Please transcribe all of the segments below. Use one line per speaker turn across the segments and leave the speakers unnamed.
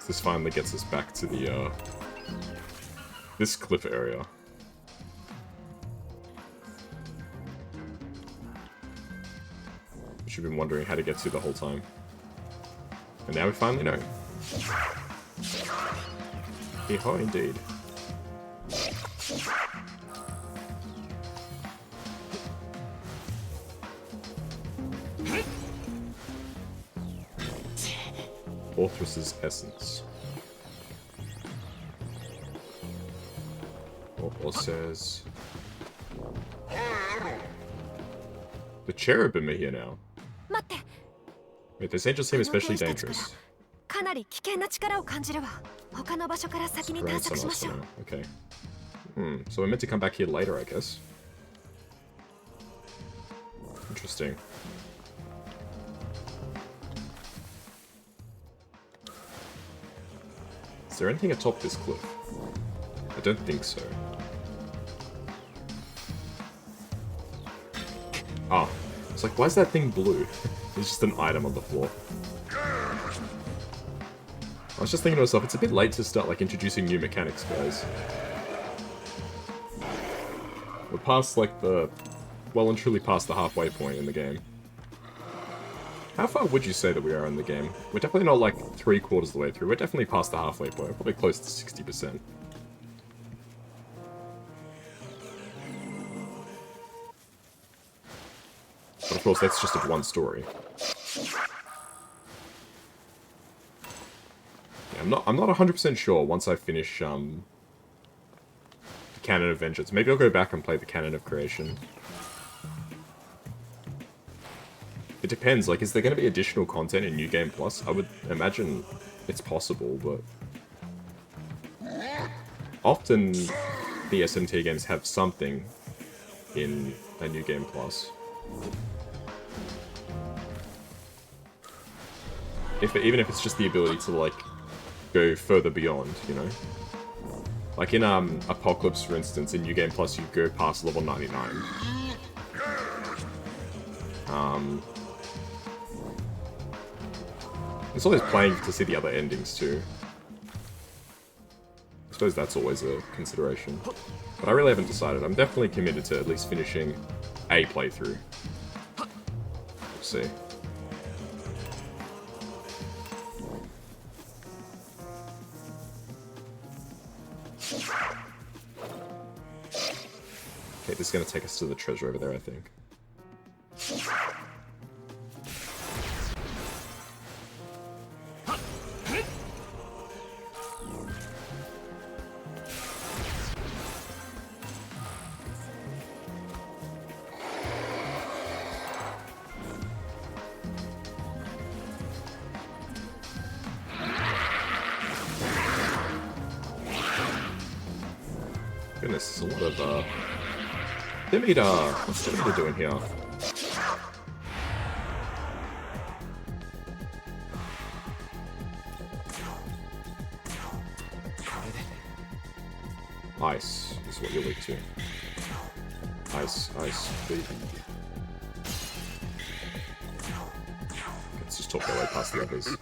This finally gets us back to the, this cliff area. Which we've been wondering how to get to the whole time. And now we finally know. Yeehaw, indeed. Orthrus's essence. Or says... The cherubim are here now. Wait, this angel seem especially dangerous. Okay. So we're meant to come back here later, I guess. Interesting. Is there anything atop this cliff? I don't think so. Ah, it's like, why is that thing blue? It's just an item on the floor. I was just thinking to myself, it's a bit late to start like introducing new mechanics, guys. We're past like the, well and truly past the halfway point in the game. How far would you say that we are in the game? We're definitely not like 3/4 of the way through. We're definitely past the halfway point. We're probably close to 60%. But of course, that's just of one story. Yeah, I'm not 100% sure once I finish the Canon of Vengeance. Maybe I'll go back and play the Canon of Creation. It depends, like, is there going to be additional content in New Game Plus? I would imagine it's possible, but... often the SMT games have something in a New Game Plus. Even if it's just the ability to, like, go further beyond, you know? Like in Apocalypse, for instance, in New Game Plus, you go past level 99. It's always playing to see the other endings too. I suppose that's always a consideration. But I really haven't decided. I'm definitely committed to at least finishing a playthrough. We'll see. Okay, this is going to take us to the treasure over there, I think. Goodness, there's a lot of, Demeter! What's Demeter doing here? Ice is what you're weak to. Ice, baby. Let's just talk our way past the others.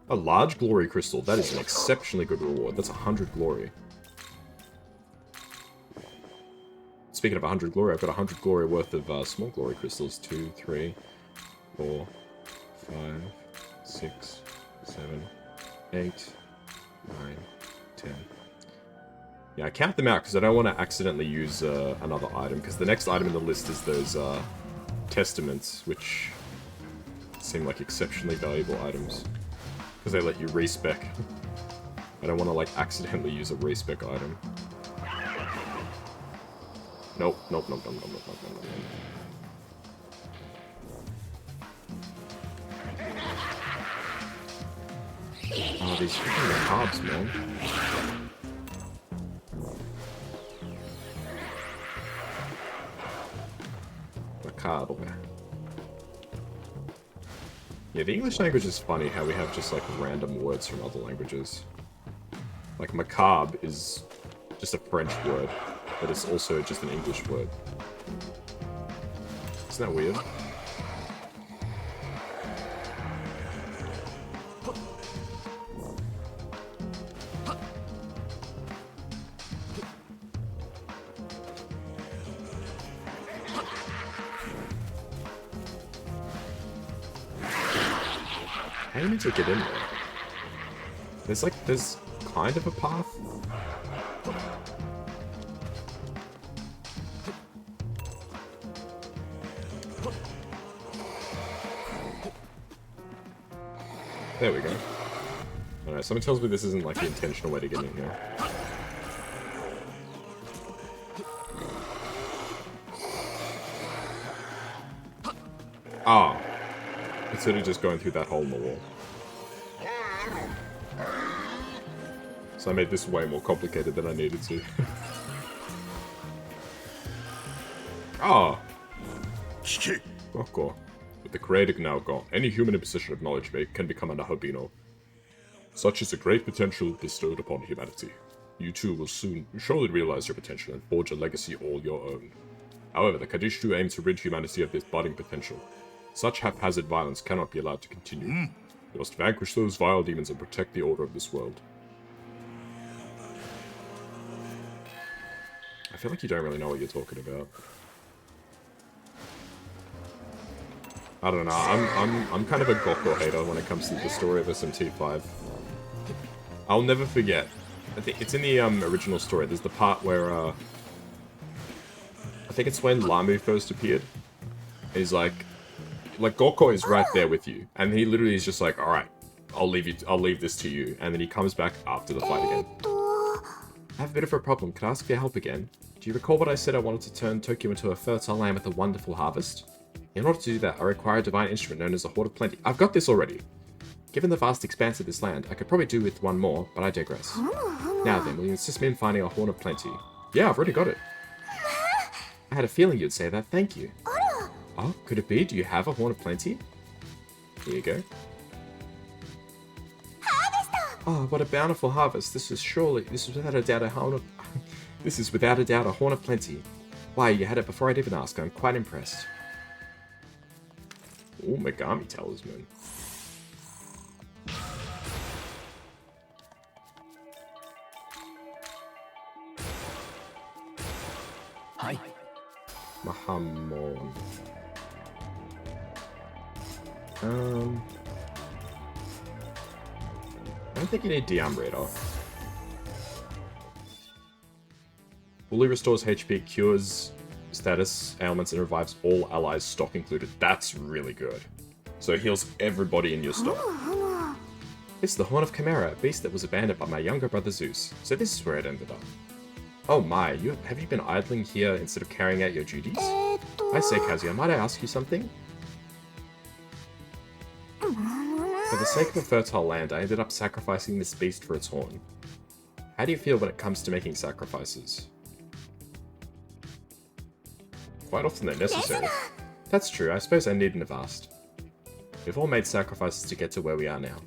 A large glory crystal. That is an exceptionally good reward. That's 100 glory. Speaking of 100 glory, I've got 100 glory worth of small glory crystals. 2, 3, 4, 5, 6, 7, 8, 9, 10. Yeah, I count them out because I don't want to accidentally use another item, because the next item in the list is those testaments, which seem like exceptionally valuable items. Because they let you respec. I don't want to, like, accidentally use a respec item. Nope. Oh, these freaking carbs, man. Macabre. Yeah, the English language is funny how we have just like random words from other languages. Like macabre is just a French word, but it's also just an English word. Isn't that weird? How do you need to get in there? There's kind of a path. There we go. Alright, someone tells me this isn't like the intentional way to get in here. Ah. Instead of just going through that hole in the wall. So I made this way more complicated than I needed to. Ah! Gokko. With the creator now gone, any human in possession of knowledge can become a Nahabino. Such is the great potential bestowed upon humanity. You too will soon surely realize your potential and forge a legacy all your own. However, the Kadishtu aim to rid humanity of this budding potential. Such haphazard violence cannot be allowed to continue. We must vanquish those vile demons and protect the order of this world. I feel like you don't really know what you're talking about. I don't know, I'm kind of a Gokko hater when it comes to the story of SMT5. I'll never forget. I think it's in the original story. There's the part where I think it's when Lamu first appeared. He's like Gokko is right there with you, and he literally is just like, all right, I'll leave this to you, and then he comes back after the fight again. I have a bit of a problem. Can I ask for your help again? Do you recall what I said I wanted to turn Tokyo into a fertile land with a wonderful harvest? In order to do that, I require a divine instrument known as the Horde of Plenty. I've got this already. Given the vast expanse of this land, I could probably do with one more, but I digress. Now then, will you insist me in finding a Horn of Plenty? Yeah, I've already got it. I had a feeling you'd say that, thank you. Oh, could it be? Do you have a Horn of Plenty? Here you go. Oh, what a bountiful harvest. This is without a doubt a Horn of... This is without a doubt a Horn of Plenty. Why, you had it before I'd even ask. I'm quite impressed. Oh, Megami Talisman.
Hi.
Mahamon. I don't think you need Diam Radar. Fully restores HP, cures status, ailments, and revives all allies, stock included. That's really good. So it heals everybody in your stock. It's the Horn of Chimera, a beast that was abandoned by my younger brother Zeus. So this is where it ended up. Oh my, have you been idling here instead of carrying out your duties? I say, Kazuya, might I ask you something? For the sake of a fertile land, I ended up sacrificing this beast for its horn. How do you feel when it comes to making sacrifices? Quite often they're necessary. That's true, I suppose I needn't have asked. We've all made sacrifices to get to where we are now.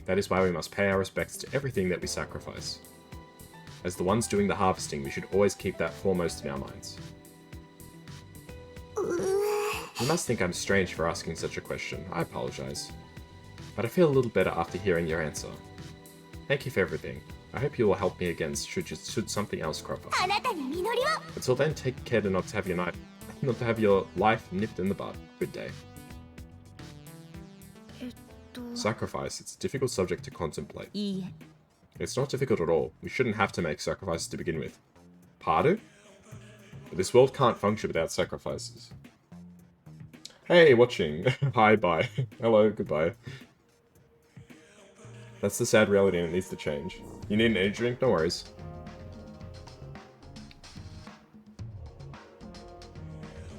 That is why we must pay our respects to everything that we sacrifice. As the ones doing the harvesting, we should always keep that foremost in our minds. You must think I'm strange for asking such a question. I apologize. But I feel a little better after hearing your answer. Thank you for everything. I hope you will help me again should something else crop up. Until then, take care to not to have your life nipped in the bud. Good day. Sacrifice. It's a difficult subject to contemplate. It's not difficult at all. We shouldn't have to make sacrifices to begin with. Pardon? But this world can't function without sacrifices. Hey, watching. Hi, bye. Hello, goodbye. That's the sad reality and it needs to change. You need an energy drink? No worries.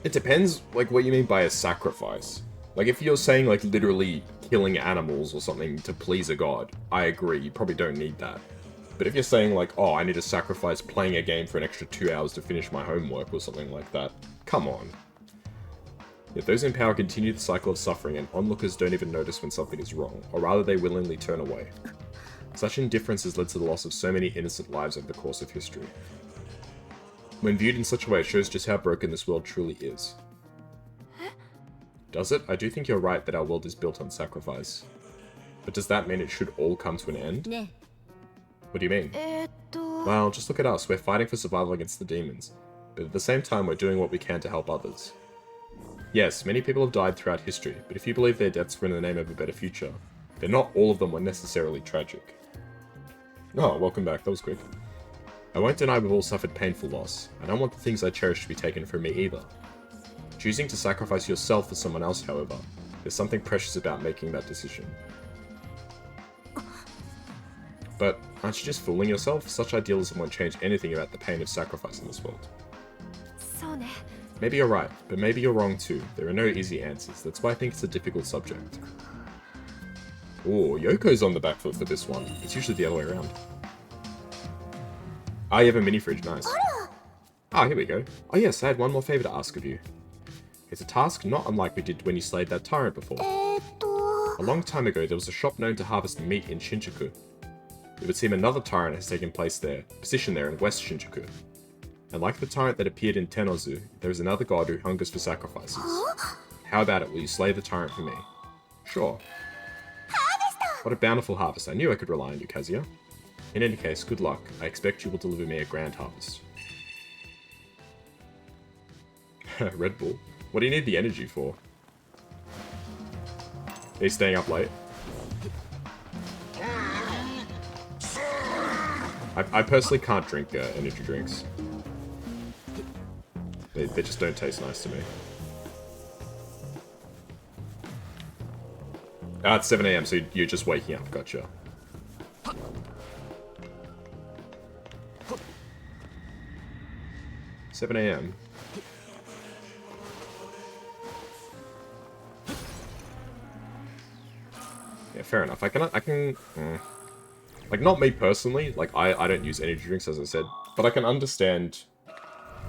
It depends, like, what you mean by a sacrifice. Like, if you're saying, like, literally killing animals or something to please a god, I agree, you probably don't need that. But if you're saying, like, oh, I need to sacrifice playing a game for an extra 2 hours to finish my homework or something like that, come on. Yet those in power continue the cycle of suffering, and onlookers don't even notice when something is wrong, or rather they willingly turn away. Such indifference has led to the loss of so many innocent lives over the course of history. When viewed in such a way, it shows just how broken this world truly is. Does it? I do think you're right that our world is built on sacrifice. But does that mean it should all come to an end? What do you mean? Well, just look at us. We're fighting for survival against the demons. But at the same time, we're doing what we can to help others. Yes, many people have died throughout history, but if you believe their deaths were in the name of a better future, but not all of them were necessarily tragic. Oh, welcome back. That was quick. I won't deny we've all suffered painful loss. I don't want the things I cherish to be taken from me either. Choosing to sacrifice yourself for someone else, however, there's something precious about making that decision. But aren't you just fooling yourself? Such idealism won't change anything about the pain of sacrifice in this world. Maybe you're right, but maybe you're wrong too. There are no easy answers. That's why I think it's a difficult subject. Ooh, Yoko's on the back foot for this one. It's usually the other way around. Ah, you have a mini fridge, nice. Ah, here we go. Oh yes, I had one more favor to ask of you. It's a task not unlike we did when you slayed that tyrant before. A long time ago, there was a shop known to harvest meat in Shinjuku. It would seem another tyrant has taken place there, positioned there in West Shinjuku. And like the tyrant that appeared in Tenozu, there is another god who hungers for sacrifices. How about it, will you slay the tyrant for me? Sure. What a bountiful harvest. I knew I could rely on you, Kazuya. In any case, good luck. I expect you will deliver me a grand harvest. Red Bull? What do you need the energy for? Are you staying up late? I personally can't drink energy drinks. They just don't taste nice to me. Ah, it's 7 AM, so you're just waking up. Gotcha. $7 AM. Yeah, fair enough. Like, not me personally. Like, I don't use energy drinks, as I said. But I can understand...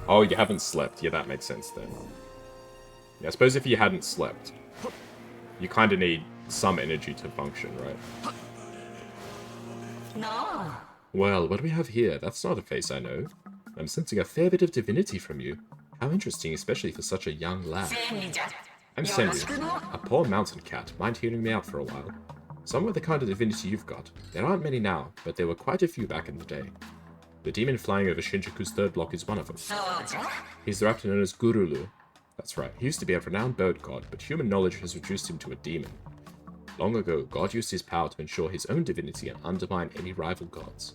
Oh, you haven't slept. Yeah, that makes sense then. Yeah, I suppose if you hadn't slept, you kind of need some energy to function, right? No. Well, what do we have here? That's not a face I know. I'm sensing a fair bit of divinity from you. How interesting, especially for such a young lad. I'm Senju, a poor mountain cat. Mind hearing me out for a while? Some were the kind of divinity you've got. There aren't many now, but there were quite a few back in the day. The demon flying over Shinjuku's third block is one of them. He's the raptor known as Gurulu. That's right, he used to be a renowned bird god, but human knowledge has reduced him to a demon. Long ago, God used his power to ensure his own divinity and undermine any rival gods.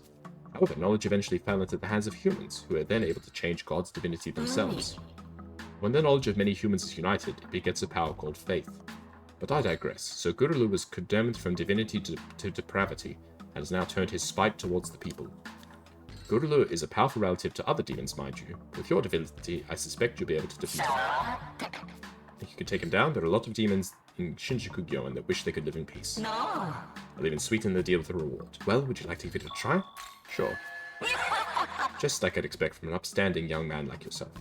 However, knowledge eventually fell into the hands of humans, who are then able to change God's divinity themselves. When the knowledge of many humans is united, it begets a power called faith. But I digress, so Gurulu was condemned from divinity to depravity, and has now turned his spite towards the people. Gurulu is a powerful relative to other demons, mind you. With your divinity, I suspect you'll be able to defeat him. Think you could take him down? There are a lot of demons in Shinjuku Gyoen that wish they could live in peace. No. I'll even sweeten the deal with a reward. Well, would you like to give it a try? Sure. Just like I'd expect from an upstanding young man like yourself.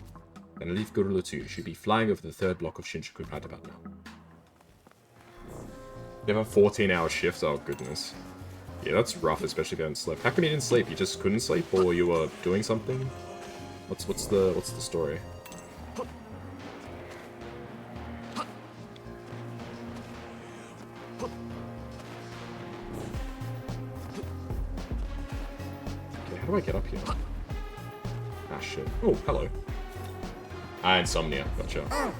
Then I'll leave Gurulu to you. She'll be flying over the third block of Shinjuku right about now. You have a 14-hour shift? Oh, goodness. Yeah, that's rough, especially if you haven't slept. How come you didn't sleep? You just couldn't sleep? Or you were doing something? What's the story? Okay, how do I get up here? Ah, shit. Oh, hello. Ah, insomnia. Gotcha.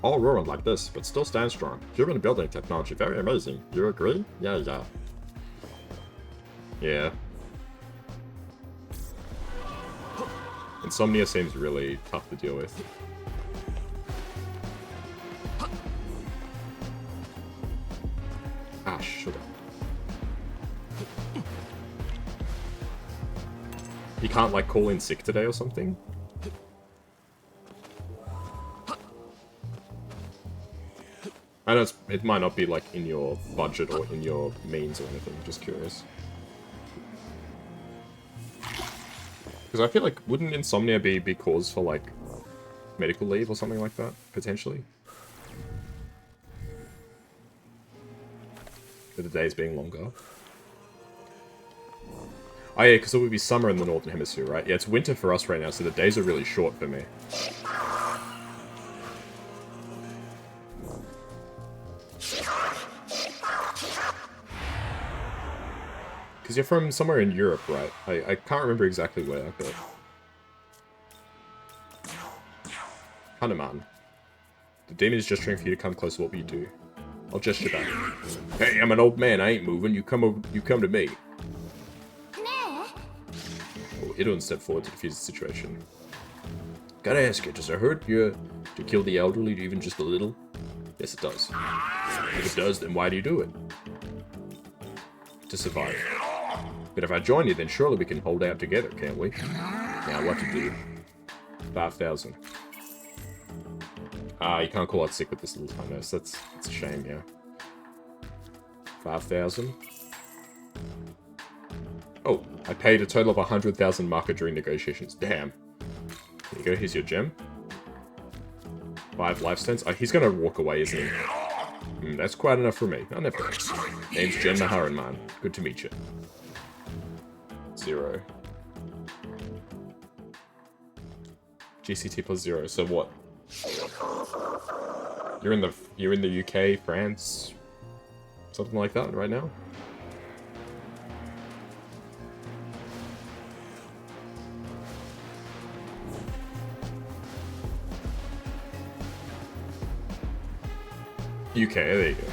All ruined like this, but still stand strong. Human building technology, very amazing. You agree? Yeah. Yeah. Insomnia seems really tough to deal with. Ah, sugar. You can't, like, call in sick today or something? I know it might not be, like, in your budget or in your means or anything, just curious. Because I feel like, wouldn't insomnia be cause for, like, medical leave or something like that, potentially? For the days being longer. Oh yeah, because it would be summer in the Northern Hemisphere, right? Yeah, it's winter for us right now, so the days are really short for me. Because you're from somewhere in Europe, right? I can't remember exactly where, but... Hanuman. The demon is gesturing for you to come closer. What will you do? I'll gesture back. Hey, I'm an old man. I ain't moving. You come to me. Oh, Idun stepped forward to defuse the situation. Gotta ask you, does it hurt you to kill the elderly even just a little? Yes, it does. If it does, then why do you do it? To survive. But if I join you, then surely we can hold out together, can't we? Now, what to do? 5,000. You can't call out sick with this little time nurse. That's a shame, yeah. 5,000. Oh, I paid a total of 100,000 marker during negotiations. Damn. There you go, here's your gem. 5 life stones. Oh, he's gonna walk away, isn't he? That's quite enough for me. I'll never. Name's Jen Maharan, man. Good to meet you. 0. GCT plus 0. So what? You're in the UK, France, something like that right now? UK, there you go.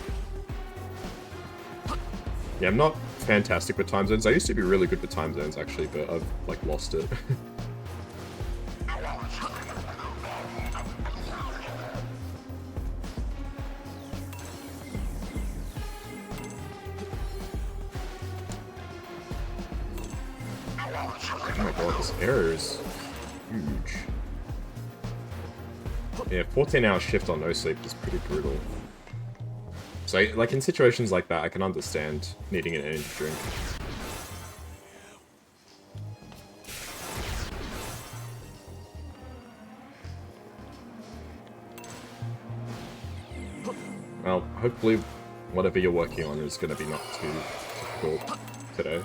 Yeah, I'm not fantastic with time zones. I used to be really good with time zones, actually, but I've, like, lost it. Oh my god, this error is huge. Yeah, 14-hour shift on no sleep is pretty brutal. So, like, in situations like that, I can understand needing an energy drink. Well, hopefully whatever you're working on is going to be not too difficult today.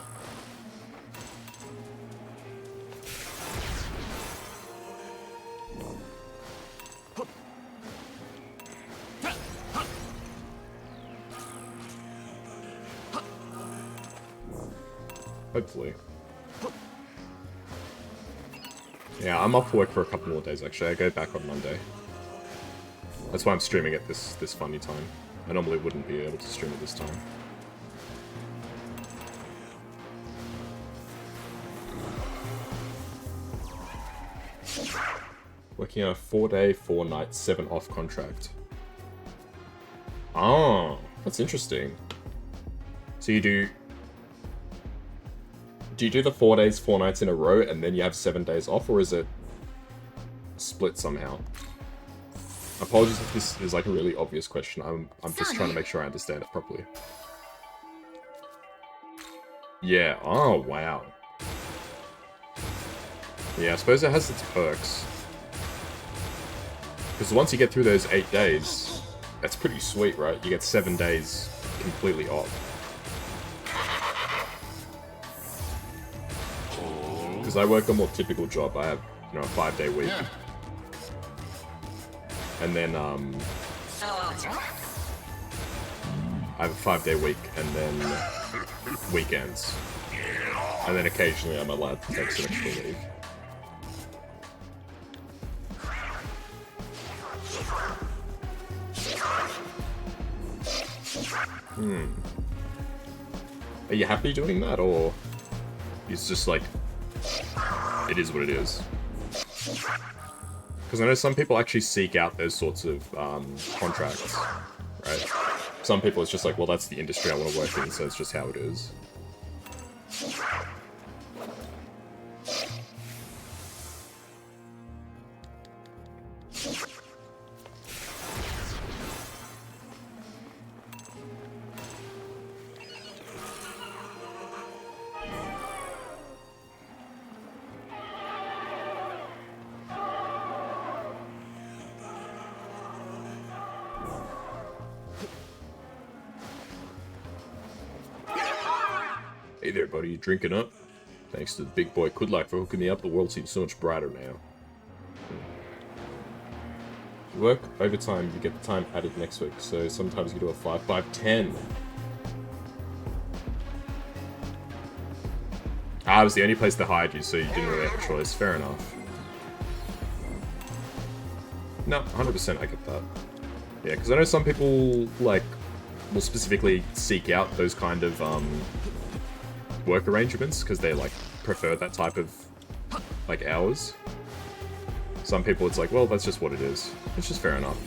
Hopefully. Yeah, I'm off work for a couple more days, actually. I go back on Monday. That's why I'm streaming at this funny time. I normally wouldn't be able to stream at this time. Working on a 4-day, 4-night, 7-off contract. Oh, that's interesting. So you do you do the 4 days, 4 nights in a row, and then you have 7 days off, or is it split somehow? Apologies if this is like a really obvious question. I'm just trying to make sure I understand it properly. Yeah. Oh wow. Yeah, I suppose it has its perks. Because once you get through those 8 days, that's pretty sweet, right? You get 7 days completely off. Because I work a more typical job. I have, you know, a 5-day week. And then, I have a 5-day week, and then weekends. And then occasionally I'm allowed to take some extra leave. Are you happy doing that, or it's just like, it is what it is? Because I know some people actually seek out those sorts of contracts, right? Some people it's just like, well, that's the industry I want to work in, so it's just how it is. Hey there, buddy. You drinking up? Thanks to the big boy Kudlak for hooking me up, the world seems so much brighter now. You work overtime, you get the time added next week, so sometimes you do a 5-5-10. Ah, it was the only place that hired you, so you didn't really have a choice. Fair enough. No, 100% I get that. Yeah, because I know some people, like, will specifically seek out those kind of work arrangements because they like prefer that type of like hours. Some people it's like, well, that's just what it is. It's just fair enough.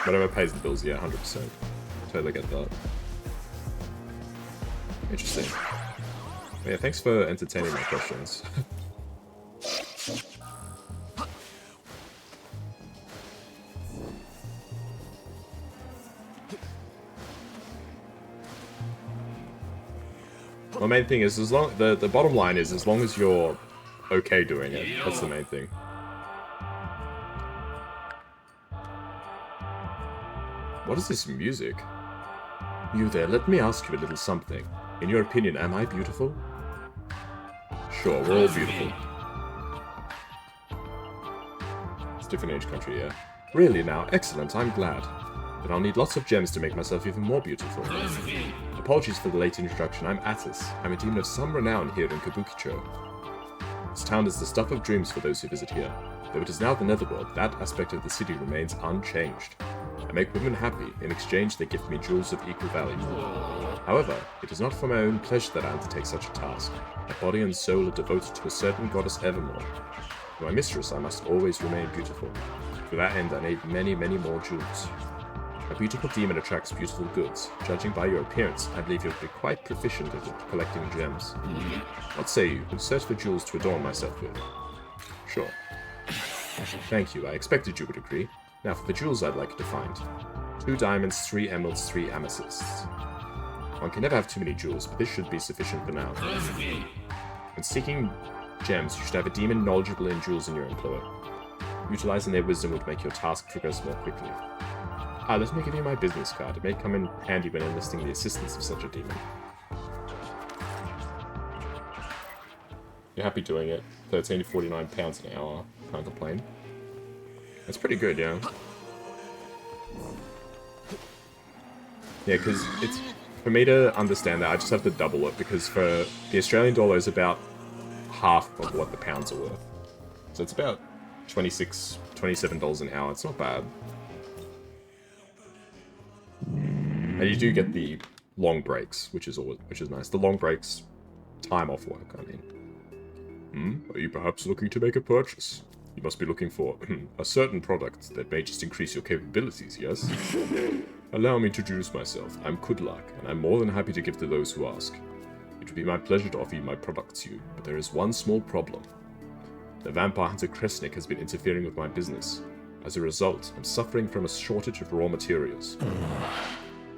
Whatever pays the bills, yeah, 100%. Totally get that. Interesting. Yeah, thanks for entertaining my questions. The main thing is, as long the bottom line is, as long as you're okay doing it, that's the main thing. What is this music? You there, let me ask you a little something. In your opinion, am I beautiful? Sure, we're all beautiful. It's a different age country, yeah. Really now, excellent, I'm glad. But I'll need lots of gems to make myself even more beautiful. Apologies for the late introduction, I'm Attis. I'm a demon of some renown here in Kabukicho. This town is the stuff of dreams for those who visit here. Though it is now the netherworld, that aspect of the city remains unchanged. I make women happy. In exchange, they give me jewels of equal value. However, it is not for my own pleasure that I undertake such a task. My body and soul are devoted to a certain goddess evermore. For my mistress, I must always remain beautiful. To that end, I need many, many more jewels. A beautiful demon attracts beautiful goods. Judging by your appearance, I believe you'll be quite proficient at collecting gems. What say you? We'll search for jewels to adorn myself with. Sure. Thank you, I expected you would agree. Now for the jewels I'd like to find. 2 diamonds, 3 emeralds, 3 amethysts. One can never have too many jewels, but this should be sufficient for now. When seeking gems, you should have a demon knowledgeable in jewels in your employ. Utilizing their wisdom would make your task progress more quickly. Let me give you my business card. It may come in handy when enlisting the assistance of such a demon. You're happy doing it. £13.49 an hour. Can't complain. That's pretty good, yeah. Yeah, because it's... For me to understand that, I just have to double it, because for the Australian dollar is about half of what the pounds are worth. So it's about $26, $27 an hour. It's not bad. And you do get the long breaks, which is nice. The long breaks, time off work, I mean. Are you perhaps looking to make a purchase? You must be looking for a certain product that may just increase your capabilities, yes? Allow me to introduce myself. I'm Kudlak, and I'm more than happy to give to those who ask. It would be my pleasure to offer you my products to you, but there is one small problem. The vampire hunter Kresnik has been interfering with my business. As a result, I'm suffering from a shortage of raw materials.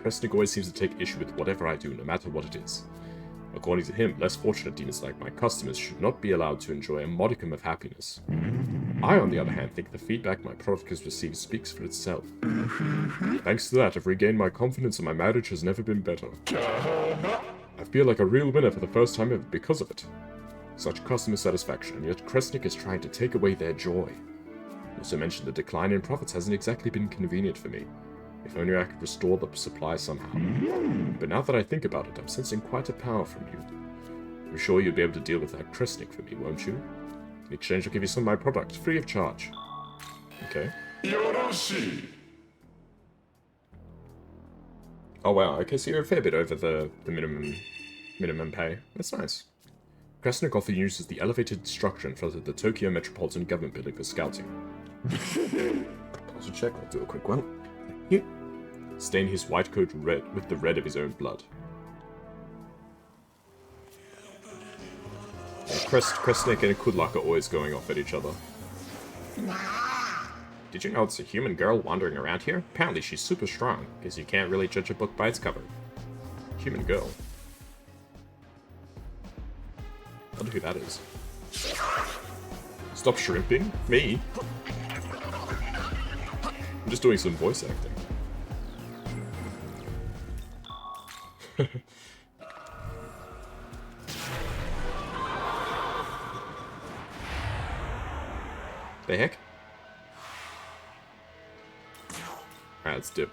Kresnik always seems to take issue with whatever I do, no matter what it is. According to him, less fortunate demons like my customers should not be allowed to enjoy a modicum of happiness. I, on the other hand, think the feedback my product has received speaks for itself. Thanks to that, I've regained my confidence and my marriage has never been better. I feel like a real winner for the first time ever because of it. Such customer satisfaction, and yet Kresnik is trying to take away their joy. He also mentioned the decline in profits hasn't exactly been convenient for me. If only I could restore the supply somehow. But now that I think about it, I'm sensing quite a power from you. I'm sure you'll be able to deal with that Kresnik for me, won't you? In exchange, I'll give you some of my product, free of charge. Okay. Oh wow, okay, so you're a fair bit over the minimum pay. That's nice. Kresnik often uses the elevated structure in front of the Tokyo Metropolitan Government Building for scouting. Pause a check, I'll do a quick one. Here. Stain his white coat red with the red of his own blood. Yeah, Kresnik and Kudlak are always going off at each other. Did you know it's a human girl wandering around here? Apparently she's super strong, because you can't really judge a book by its cover. Human girl. I wonder who that is. Stop shrimping? Me? I'm just doing some voice acting. The heck? Alright, let's dip.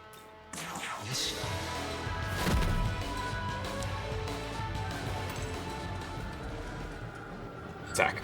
Attack.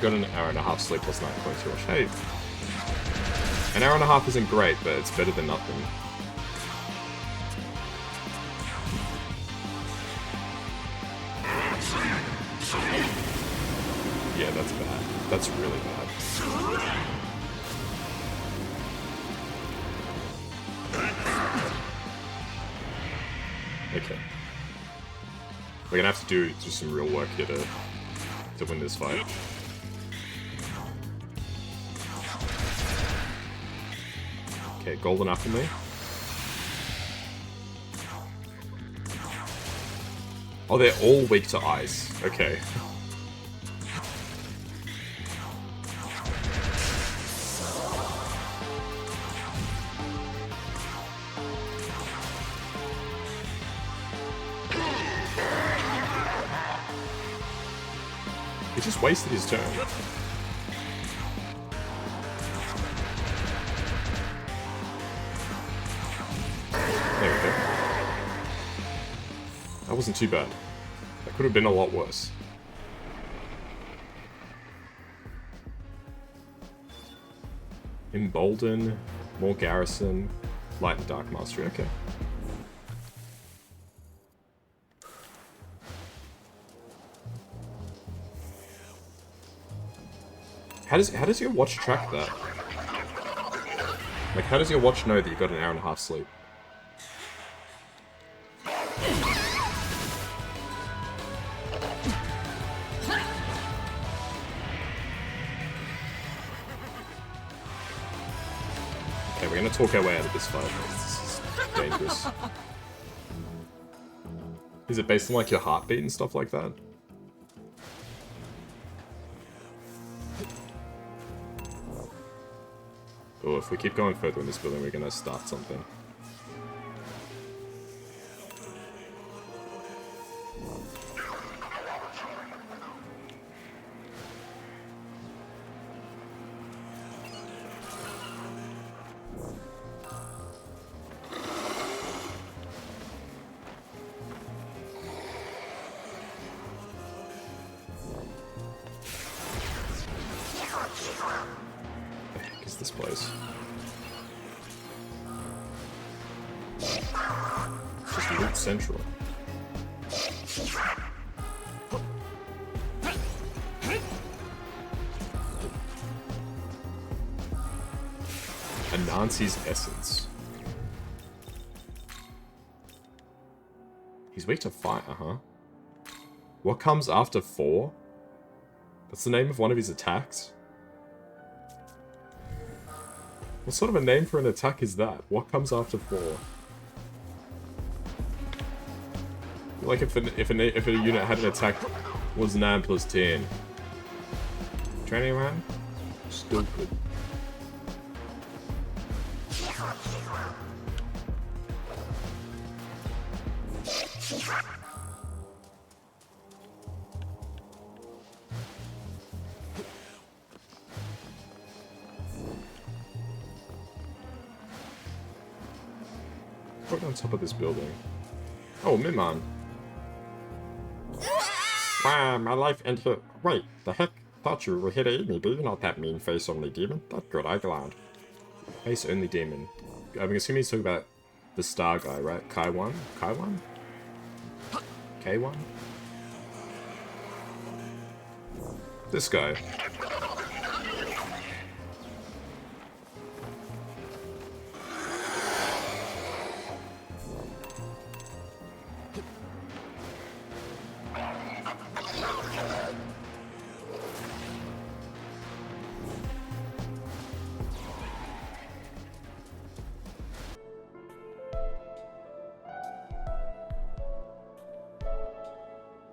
got an hour and a half sleep plus night close rush. Hey, an hour and a half isn't great, but it's better than nothing. Yeah, that's bad. That's really bad. Okay. We're gonna have to do just some real work here to win this fight. Okay, golden apple me. Oh, they're all weak to ice. Okay. He just wasted his turn. There we go. That wasn't too bad. That could have been a lot worse. Embolden, more garrison, light and dark mastery. Okay. How does your watch track that? Like, how does your watch know that you got an hour and a half sleep? Okay, we're gonna talk our way out of this fight. This is dangerous. Is it based on, like, your heartbeat and stuff like that? Oh, if we keep going further in this building, we're gonna start something. What the heck is this place? Just loot central. Anansi's essence. He's weak to fire, uh-huh. What comes after 4? That's the name of one of his attacks? What sort of a name for an attack is that? What comes after 4? Like if a unit had an attack was 9 plus 10. Training run? Still good. Right on top of this building. Oh, Miman. Wow, my life ended here. Wait, the heck? Thought you were here to eat me, but you're not that mean face only demon. That's good, I'm glad. Face only demon. I'm assuming he's talking about the star guy, right? Kaiwan? Kaiwan? K1? This guy.